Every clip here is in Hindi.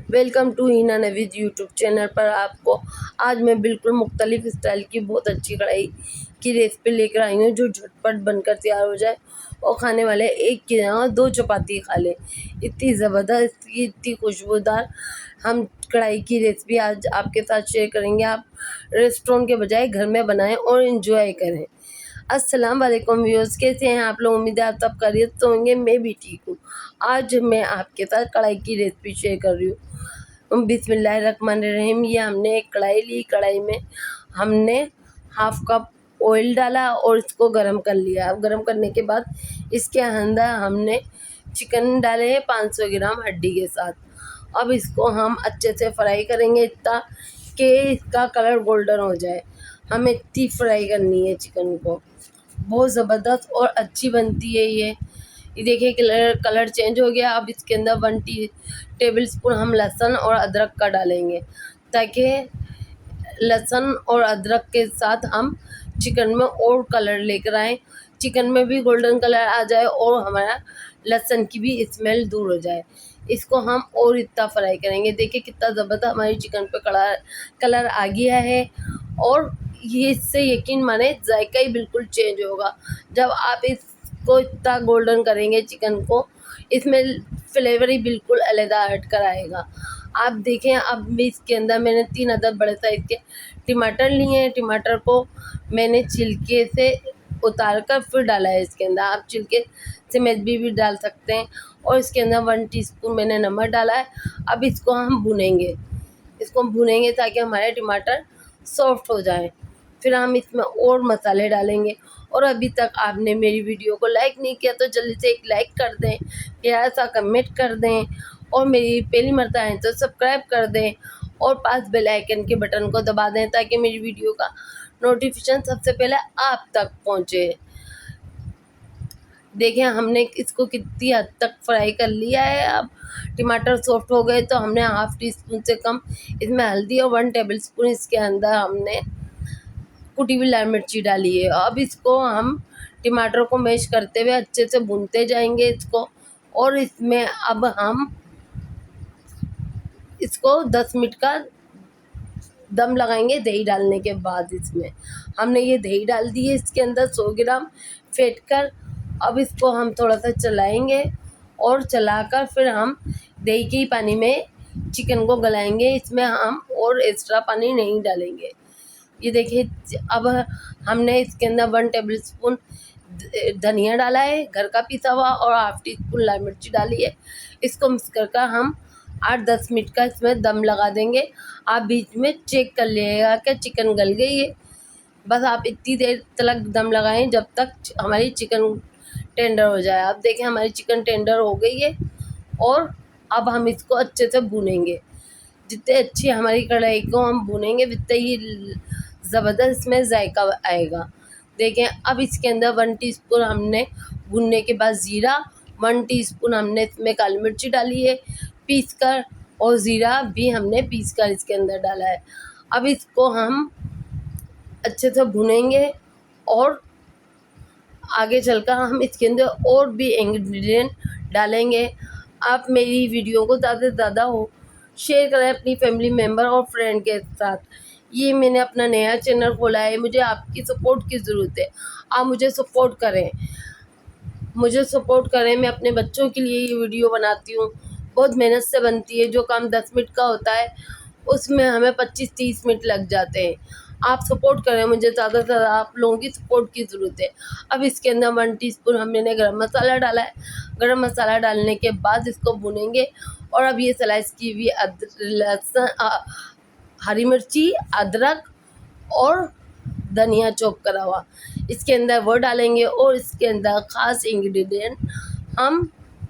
Welcome to Heena Naveed YouTube channel पर। आपको आज मैं बिल्कुल मुख्तलिफ स्टाइल की बहुत अच्छी कढ़ाई की रेसिपी लेकर आई हूँ जो झटपट बनकर तैयार हो जाए और खाने वाले एक की जगह दो चपाती खा ले। इतनी ज़बरदस्त, इतनी खुशबूदार हम कढ़ाई की रेसिपी आज आपके साथ शेयर करेंगे। आप रेस्टोरेंट के बजाय घर में बनाएं और इन्जॉय करें। अस्सलाम वालेकुम व्यूअर्स, कैसे हैं आप लोग? उम्मीद है आप सब खैरियत से होंगे। मैं भी ठीक हूँ। आज मैं आपके साथ कढ़ाई की रेसिपी शेयर कर रही हूँ। बिस्मिल्लाहिर्रहमानिर्रहीम। ये हमने एक कढ़ाई ली, कढ़ाई में हमने हाफ कप ऑयल डाला और इसको गरम कर लिया। अब गरम करने के बाद इसके अंदर हमने चिकन डाले हैं 500 ग्राम हड्डी के साथ। अब इसको हम अच्छे से फ्राई करेंगे इतना कि इसका कलर गोल्डन हो जाए। हमें इतनी फ्राई करनी है चिकन को, बहुत ज़बरदस्त और अच्छी बनती है ये देखिए कलर चेंज हो गया। अब इसके अंदर 1 टेबल स्पून हम लहसुन और अदरक का डालेंगे ताकि लहसुन और अदरक के साथ हम चिकन में और कलर लेकर आएँ, चिकन में भी गोल्डन कलर आ जाए और हमारा लहसुन की भी स्मेल दूर हो जाए। इसको हम और इतना फ्राई करेंगे। देखिए कितना ज़बरदस्त हमारी चिकन पे कलर आ गया है। और ये इससे यकीन माने जायका ही बिल्कुल चेंज होगा जब आप इसको इतना गोल्डन करेंगे चिकन को, इसमें फ्लेवर ही बिल्कुल अलग हट कर आएगा। आप देखें, अब भी इसके अंदर मैंने 3 अदद बड़े साइज़ के टमाटर लिए हैं। टमाटर को मैंने छिलके से उतार कर फिर डाला है इसके अंदर। आप छिलके से मेथी भी डाल सकते हैं। और इसके अंदर 1 टीस्पून मैंने नमक डाला है। अब इसको हम भूनेंगे ताकि हमारे टमाटर सॉफ्ट हो जाए। फिर हम इसमें और मसाले डालेंगे। और अभी तक आपने मेरी वीडियो को लाइक नहीं किया तो जल्दी से एक लाइक कर दें, प्यारा सा कमेंट कर दें और मेरी पहली मर्तबा है तो सब्सक्राइब कर दें और पास बेल आइकन के बटन को दबा दें ताकि मेरी वीडियो का नोटिफिकेशन सबसे पहले आप तक पहुंचे। देखें हमने इसको कितनी हद तक फ्राई कर लिया है। अब टमाटर सॉफ्ट हो गए तो हमने हाफ टी स्पून से कम इसमें हल्दी और 1 टेबल स्पून इसके अंदर हमने कुटी हुई लाल मिर्ची डाली है। अब इसको हम टमाटर को मैश करते हुए अच्छे से भूनते जाएंगे इसको। और इसमें अब हम इसको 10 मिनट का दम लगाएंगे दही डालने के बाद। इसमें हमने ये दही डाल दी है इसके अंदर 100 ग्राम फेंट कर। अब इसको हम थोड़ा सा चलाएंगे और चलाकर फिर हम दही के ही पानी में चिकन को गलाएंगे। इसमें हम और एक्स्ट्रा पानी नहीं डालेंगे। ये देखिए अब हमने इसके अंदर 1 टेबल स्पून धनिया डाला है घर का पिसा हुआ और हाफ टी स्पून लाल मिर्ची डाली है। इसको मिक्स कर हम 8-10 मिनट का इसमें दम लगा देंगे। आप बीच में चेक कर लीजिएगा कि चिकन गल गई है। बस आप इतनी देर तक दम लगाएं जब तक हमारी चिकन टेंडर हो जाए। आप देखें हमारी चिकन टेंडर हो गई है। और अब हम इसको अच्छे से भूनेंगे। जितने अच्छी हमारी कढ़ाई को हम भूनेंगे उतने ही ज़बरदस्त इसमें जायका आएगा। देखें अब इसके अंदर 1 टीस्पून हमने भूनने के बाद ज़ीरा, 1 टीस्पून हमने इसमें काली मिर्ची डाली है पीस कर और ज़ीरा भी हमने पीस कर इसके अंदर डाला है। अब इसको हम अच्छे से भुनेंगे और आगे चलकर हम इसके अंदर और भी इंग्रेडिएंट डालेंगे। आप मेरी वीडियो को ज़्यादा से ज़्यादा शेयर करें अपनी फैमिली मेम्बर और फ्रेंड के साथ। ये मैंने अपना नया चैनल खोला है, मुझे आपकी सपोर्ट की ज़रूरत है। आप मुझे सपोर्ट करें, मैं अपने बच्चों के लिए ये वीडियो बनाती हूँ। बहुत मेहनत से बनती है। जो काम 10 मिनट का होता है उसमें हमें 25-30 मिनट लग जाते हैं। आप सपोर्ट करें मुझे, ज़्यादा से ज़्यादा आप लोगों की सपोर्ट की ज़रूरत है। अब इसके अंदर 1 टीस्पून हमने गरम मसाला डाला है। गरम मसाला डालने के बाद इसको भुनेंगे। और अब ये स्लाइस की हुई लहसुन, हरी मिर्ची, अदरक और धनिया चॉप करा हुआ इसके अंदर वो डालेंगे। और इसके अंदर ख़ास इंग्रेडिएंट हम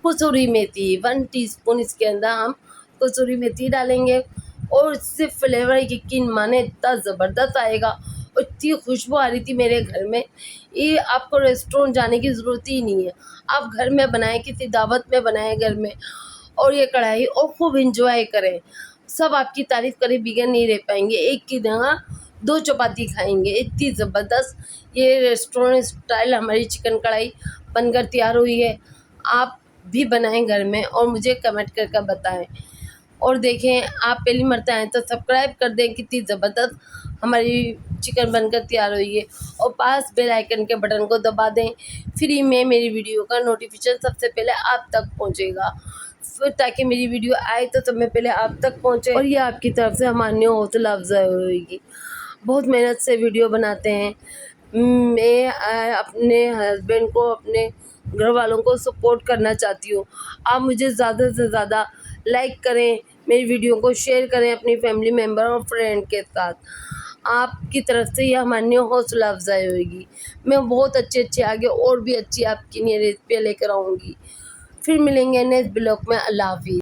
कसूरी मेथी 1 टीस्पून इसके अंदर हम कसूरी मेथी डालेंगे। और इससे फ्लेवर यकीन माने इतना ज़बरदस्त आएगा और इतनी खुशबू आ रही थी मेरे घर में। ये आपको रेस्टोरेंट जाने की ज़रूरत ही नहीं है, आप घर में बनाएं, किसी दावत में बनाएं घर में और ये कढ़ाई और खूब इंजॉय करें। सब आपकी तारीफ़ करे बिगड़ नहीं रह पाएंगे। एक की जगह 2 चपाती खाएंगे। इतनी ज़बरदस्त ये रेस्टोरेंट स्टाइल हमारी चिकन कढ़ाई बनकर तैयार हुई है। आप भी बनाएं घर में और मुझे कमेंट करके बताएं। और देखें, आप पहली मरतबा आएँ तो सब्सक्राइब कर दें। कितनी ज़बरदस्त हमारी चिकन बनकर तैयार हुई है। और पास बेल आइकन के बटन को दबा दें। फ्री में मेरी वीडियो का नोटिफिकेशन सबसे पहले आप तक पहुंचेगा, फिर ताकि मेरी वीडियो आए तो सबसे पहले आप तक पहुंचे और ये आपकी तरफ से हमारी हौसला अफजाई होगी। बहुत मेहनत से वीडियो बनाते हैं। मैं अपने हस्बैंड को, अपने घर वालों को सपोर्ट करना चाहती हूँ। आप मुझे ज़्यादा से ज़्यादा लाइक करें, मेरी वीडियो को शेयर करें अपनी फैमिली मेम्बर और फ्रेंड के साथ। आपकी तरफ से ये हमारी हौसला अफजाई होगी। मैं बहुत अच्छे आगे और भी अच्छी आपके लिए रेसिपी लेकर आऊँगी। फिर मिलेंगे नेक्स्ट ब्लॉग में। अल्लाह हाफिज़।